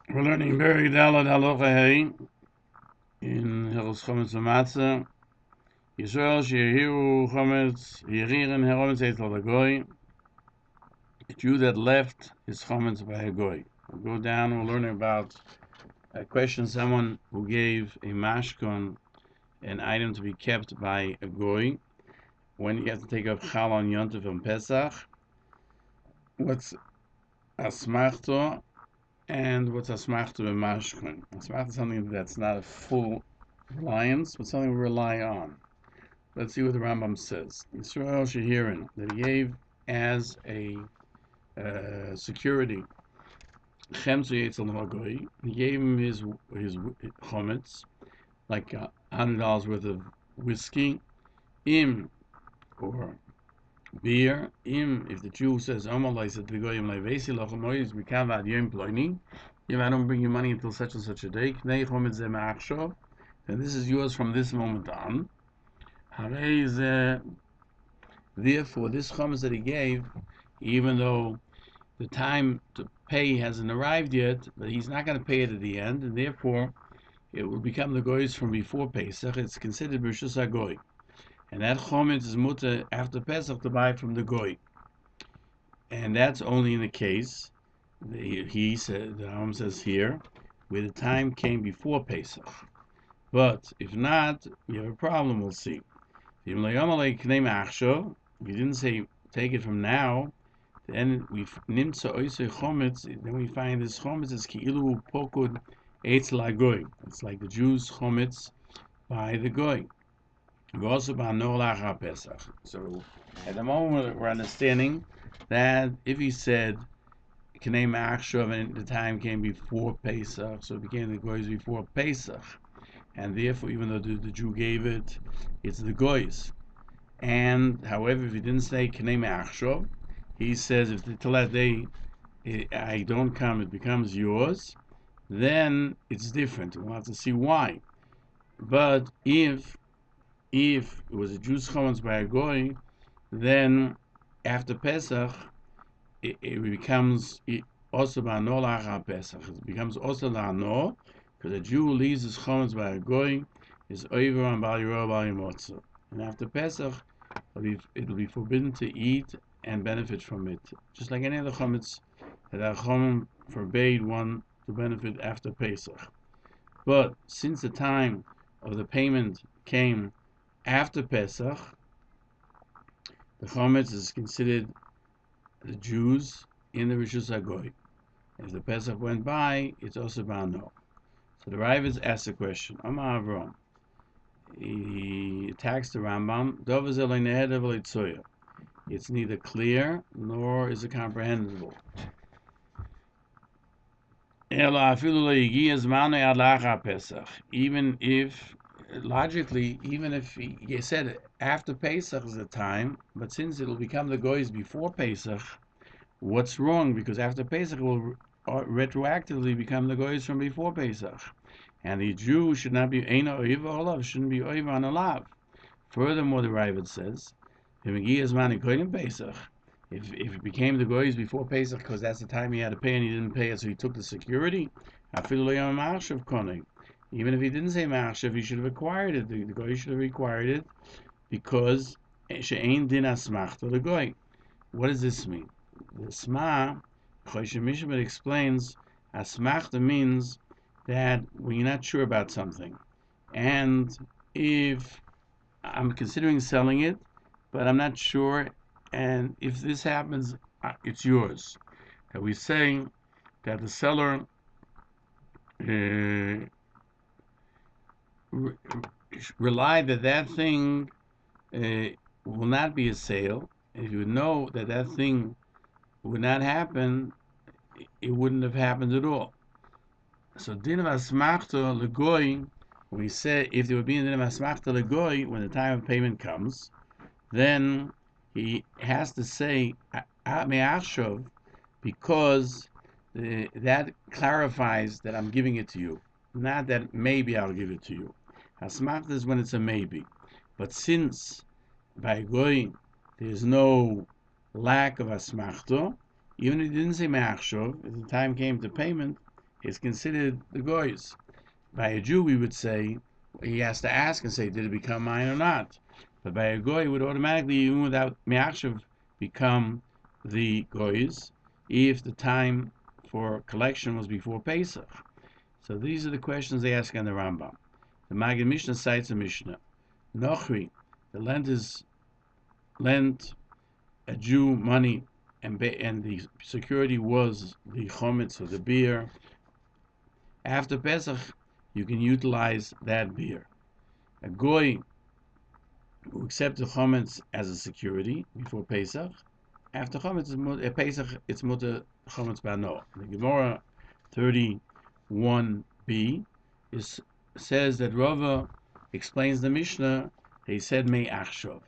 We're learning very Dalad Halacha in Hilchos Chametz U'Matzah. Yisrael shiur Chametz Yeririn Herometz Eitel Lagoy. A Jew that left his Chametz by a goy. We'll go down and we'll learn about a question someone who gave a mashkon an item to be kept by a goy when you have to take up Chal on Yontif and Pesach. What's asmachto and what's asmachto and mashkon? Asmachto is something that's not a full reliance, but something we rely on. Let's see what the Rambam says. Yisrael Shehirin, that he gave as a security. He gave him his chometz, like $100 worth of whiskey, im or beer, im if the Jew says Omalai said to goyim levesi lochomoyis mikavad yom ploini, if I don't bring you money until such and such a day, knei chometz zemachshov, then this is yours from this moment on. Therefore, this chometz that he gave, even though the time to pay hasn't arrived yet, but he's not going to pay it at the end, and therefore it will become the goy's from before Pesach. It's considered Rishus HaGoy. And that chometz is mutter after Pesach to buy from the goy. And that's only in the case, he said, the Rambam says here, where the time came before Pesach. But if not, we have a problem, we'll see. If you didn't say take it from now, then we find this chometz is ki'ilu pokud eitz lagoy. It's like the Jews' chometz by the goy. So at the moment we're understanding that if he said Knei Ma'achshav and the time came before Pesach, so it became the goys before Pesach, and therefore even though the Jew gave it, it's the goys. And however, if he didn't say Knei Ma'achshav, he says if till that day I don't come, it becomes yours, then it's different. We'll have to see why. But if it was a Jew's chometz by a goy, then after Pesach it becomes also ba'ano la'achar Pesach. It becomes also la'ano because a Jew who leaves his chometz by a goy is over on bal yirah bal yimotza, and after Pesach it'll be forbidden to eat and benefit from it, just like any other chometz that our Chachamim forbade one to benefit after Pesach. But since the time of the payment came after Pesach, the chometz is considered the Jews in the Rishus HaGoy. If the Pesach went by, it's also ba'ano. So the Rav asked the question, Amar Avram, he attacks the Rambam, it's neither clear nor is it comprehensible. Even if logically, even if he said after Pesach is the time, but since it'll become the goys before Pesach, what's wrong? Because after Pesach it will retroactively become the goys from before Pesach, and the Jew should not be Eina Oiva Olav, shouldn't be Oiva on Olav. Furthermore, the Ravid says, if it became the goys before Pesach, because that's the time he had to pay and he didn't pay it, so he took the security. Even if he didn't say ma'achshav, he should have acquired it. The goy should have required it because she'ein din asmachta the goy. What does this mean? The Sma, Choshen Mishpat explains, asmachta means that when you're not sure about something, and if I'm considering selling it, but I'm not sure, and if this happens, it's yours. That we say that the seller relied that thing will not be a sale. If you would know that thing would not happen, it wouldn't have happened at all. So din of asmachta legoy, we say if there would be a din of asmachta legoy when the time of payment comes, then he has to say me'achshav because that clarifies that I'm giving it to you, not that maybe I'll give it to you. Asmachta is when it's a maybe, but since by goy there's no lack of asmachta, even if he didn't say me'achshav, if the time came to payment, is considered the goy's. By a Jew, we would say, he has to ask and say, did it become mine or not? But by a goy, it would automatically, even without me'achshav, become the goy's if the time for collection was before Pesach. So these are the questions they ask on the Rambam. The Maggid Mishnah cites a Mishnah. Nochri, the lent a Jew money, and the security was the chametz or the beer. After Pesach, you can utilize that beer. A goy who accepts the chametz as a security before Pesach, after chametz Pesach, it's mutter chametz bano. The Gemara 31b says that Rava explains the Mishnah. He said me achshov,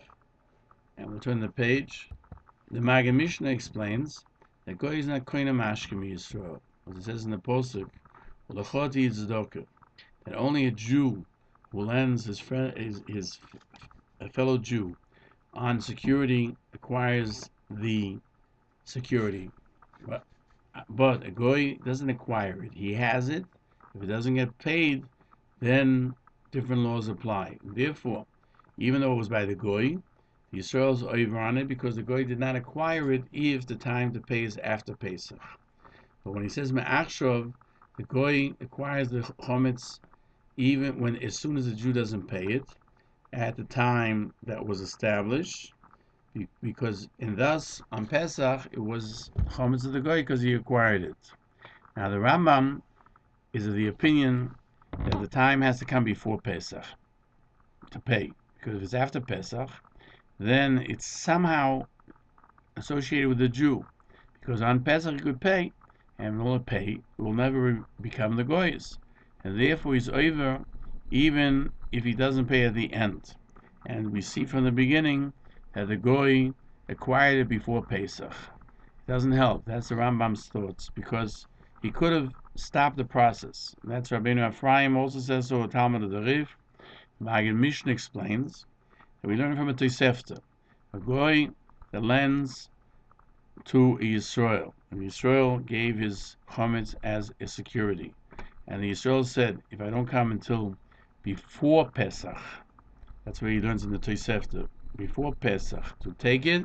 and we'll turn the page. The Maggid Mishnah explains that goy is not koine mashkim Yisrael, as it says in the posuk, that only a Jew who lends his a fellow Jew on security acquires the security, but a goy doesn't acquire it. He has it. If it doesn't get paid, then different laws apply. Therefore, even though it was by the goy, the Yisrael's over on it because the goy did not acquire it if the time to pay is after Pesach. But when he says me'achshov, the goy acquires the chametz even when, as soon as the Jew doesn't pay it, at the time that was established, because and thus on Pesach it was chametz of the goy because he acquired it. Now the Rambam is of the opinion that the time has to come before Pesach to pay, because if it's after Pesach, then it's somehow associated with the Jew, because on Pesach he could pay, and will pay will never become the goy's, and therefore he's over even if he doesn't pay at the end. And we see from the beginning that the goy acquired it before Pesach. It doesn't help. That's the Rambam's thoughts, because he could have stopped the process. And that's Rabbeinu Ephraim also says so. Talmud of the Riv. Maggid Mishnah explains that we learn from a Tosefta, a goy that lends to a Yisrael, and Yisrael gave his chametz as a security, and the Yisrael said, if I don't come until before Pesach, that's where he learns in the Tosefta, before Pesach, to take it,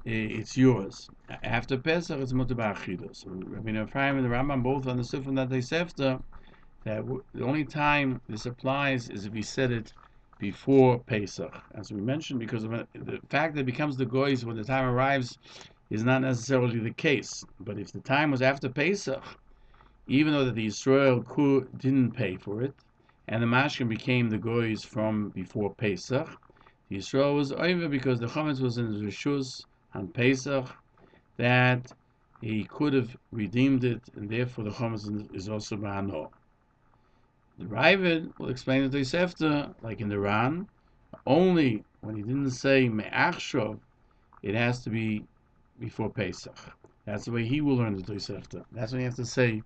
it's yours. After Pesach, it's mutar b'achila. So Rabbeinu Ephraim and the Rambam both understood from that Tosefta that the only time this applies is if he said it before Pesach, as we mentioned, because of the fact that it becomes the goy's when the time arrives is not necessarily the case. But if the time was after Pesach, even though that the Yisrael didn't pay for it, and the mashkin became the goy's from before Pesach, the Yisrael was over because the chametz was in his reshus on Pesach, that he could have redeemed it, and therefore the chametz is also ba'ano. The Ravid will explain the Tosefta, like in the Ran, only when he didn't say me'achshov, it has to be before Pesach. That's the way he will learn the Tosefta. That's when you have to say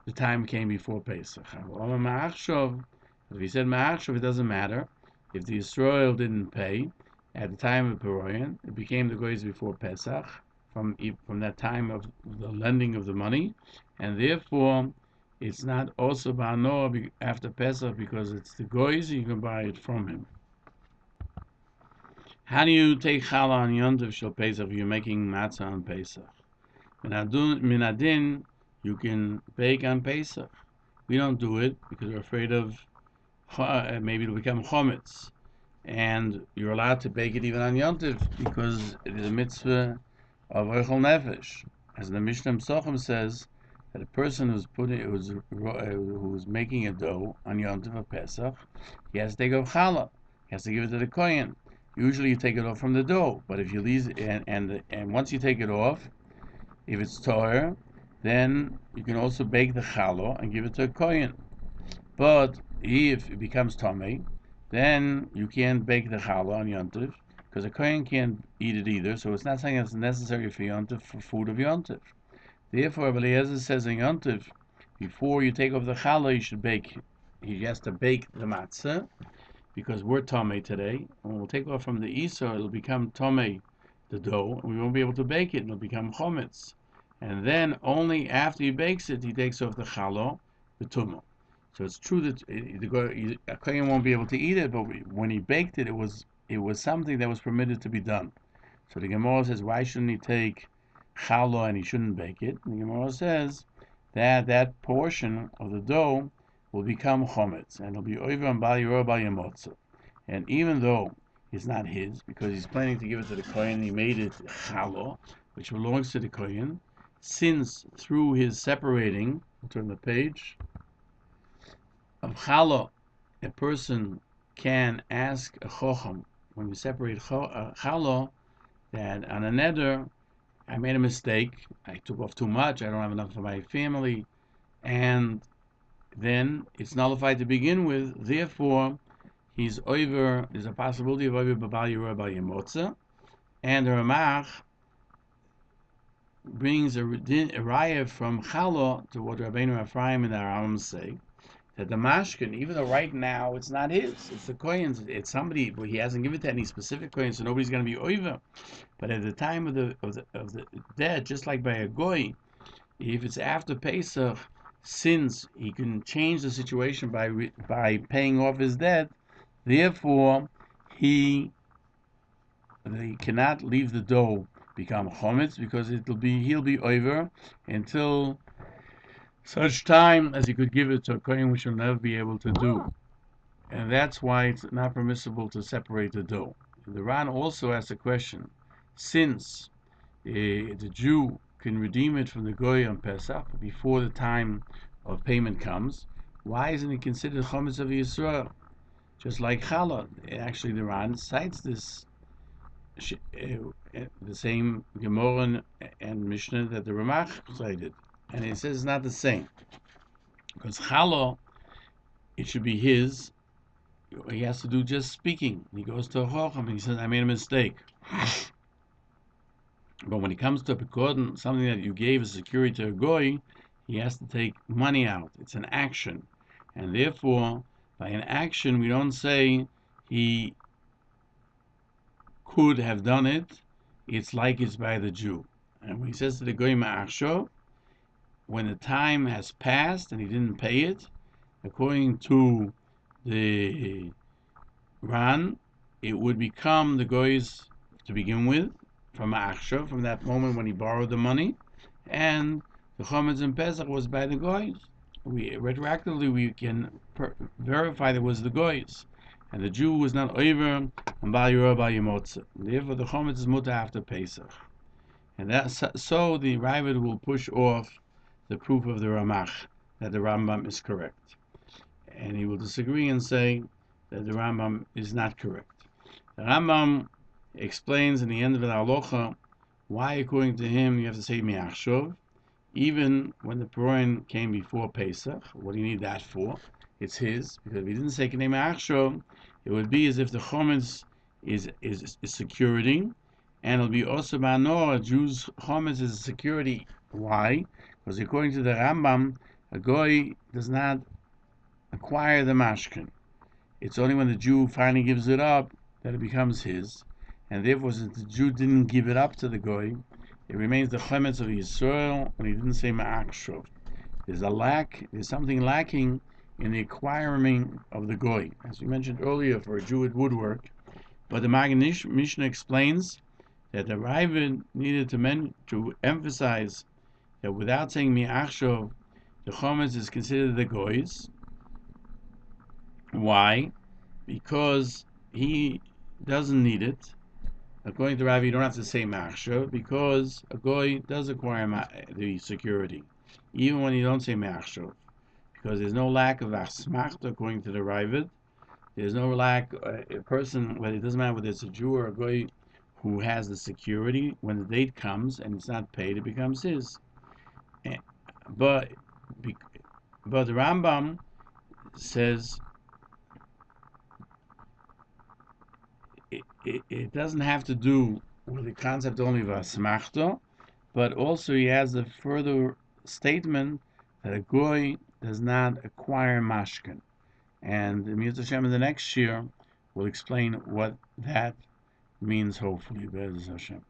the time came before Pesach. If he said me'achshov, it doesn't matter. If the Yisrael didn't pay at the time of Peroyan, it became the goy's before Pesach, from that time of the lending of the money, and therefore it's not also ba'ano after Pesach because it's the goy's, you can buy it from him. How do you take challah on Yontiv Shel Pesach if you're making matzah on Pesach? Minadin, you can bake on Pesach. We don't do it because we're afraid of maybe it'll become chametz, and you're allowed to bake it even on Yontiv because it is a mitzvah of Reichel Nefesh, as the Mishnah Sochem says that a person who's making a dough on Yontiv of Pesach, he has to take off challah. He has to give it to the kohen. Usually you take it off from the dough, but if you leave and once you take it off, if it's toher, then you can also bake the challah and give it to a kohen. But if it becomes tamei, then you can't bake the challah on Yontiv because a kohen can't eat it either. So it's not something that's necessary for Yontiv, for food of Yontiv. Therefore, Eliezer says in Yontiv, before you take off the challah, you should bake. He has to bake the matzah, because we're tamei today. When we'll take off from the Isser, it'll become tamei, the dough, and we won't be able to bake it, and it'll become chametz. and then only after he bakes it, he takes off the chalo, the tumah. So it's true that a kohen won't be able to eat it, but when he baked it, it was something that was permitted to be done. So the Gemara says, why shouldn't he take challah and he shouldn't bake it? And the Gemara says that that portion of the dough will become chometz, and it'll be over and bal yorah bal yamotza. And even though it's not his, because he's planning to give it to the kohen, he made it challah, which belongs to the kohen, since through his separating, I'll turn the page, of challah, a person can ask a chocham, when you separate challah, that on a neder, I made a mistake, I took off too much, I don't have enough for my family, and then it's nullified to begin with, therefore, he's over, there's a possibility of over b'bal yorah b'al yamotza, and the Ramach brings a raya from challah to what Rabbeinu Ephraim and the Rambam say, that the mashkin, even though right now it's not his, it's the kohen's, it's somebody, but he hasn't given it to any specific kohen, so nobody's going to be over. But at the time of the dead, just like by a goy, if it's after Pesach, since he can change the situation by paying off his debt, therefore he cannot leave the dough become chometz, because he'll be over until such time as he could give it to a kohen, which he'll never be able to do. And that's why it's not permissible to separate the dough. The Ran also asked a question, since the Jew can redeem it from the goy on Pesach before the time of payment comes, why isn't it considered chometz of Yisrael? Just like challah. Actually, the Ran cites this, the same Gemara and Mishnah that the Ramach cited, and it says it's not the same, because challah, it should be his. He has to do just speaking. He goes to a chacham and he says, I made a mistake. But when it comes to a pekudin, something that you gave as security to a goy, he has to take money out. It's an action. And therefore, by an action, we don't say he could have done it. It's like it's by the Jew. And when he says to the goy ma'achshav, when the time has passed and he didn't pay it, according to the Ran, it would become the goy's to begin with, from Achshav, from that moment when he borrowed the money, and the Chometz and Pesach was by the goys. Retroactively we can verify that it was the goys, and the Jew was not over and bal yorah bal yamotza. Therefore, the Chometz is mutar after Pesach, and that's so the Ravid will push off the proof of the Ramach that the Rambam is correct, and he will disagree and say that the Rambam is not correct. The Rambam explains in the end of the Halacha why, according to him, you have to say mi'achshav, even when the Purim came before Pesach. What do you need that for? It's his, because if he didn't say k'nei mi'achshav, it would be as if the chometz is security, and it'll be also ba'anor, a Jew's chometz is a security. Why? Because according to the Rambam, a goy does not acquire the mashkin. It's only when the Jew finally gives it up that it becomes his, and therefore, since the Jew didn't give it up to the goy, it remains the chometz of Yisrael when he didn't say ma'achshav. There's something lacking in the acquiring of the goy, as we mentioned earlier. For a Jew it would work, but the Machon Nesher Mishnah explains that the Ravid needed to emphasize that without saying mi'achshav, the chometz is considered the goy's. Why? Because he doesn't need it. According to Rav, you don't have to say ma'achshav, because a goy does acquire the security, even when you don't say ma'achshav, because there's no lack of asmachta. According to the Ravid, there's no lack. A person, whether it doesn't matter whether it's a Jew or a goy, who has the security, when the date comes and it's not paid, it becomes his. But the Rambam says it doesn't have to do with the concept only of asmachta, but also he has a further statement that a goy does not acquire mashkin. And the Mitzvah Hashem in the next shiur will explain what that means, hopefully. Be'ez Hashem.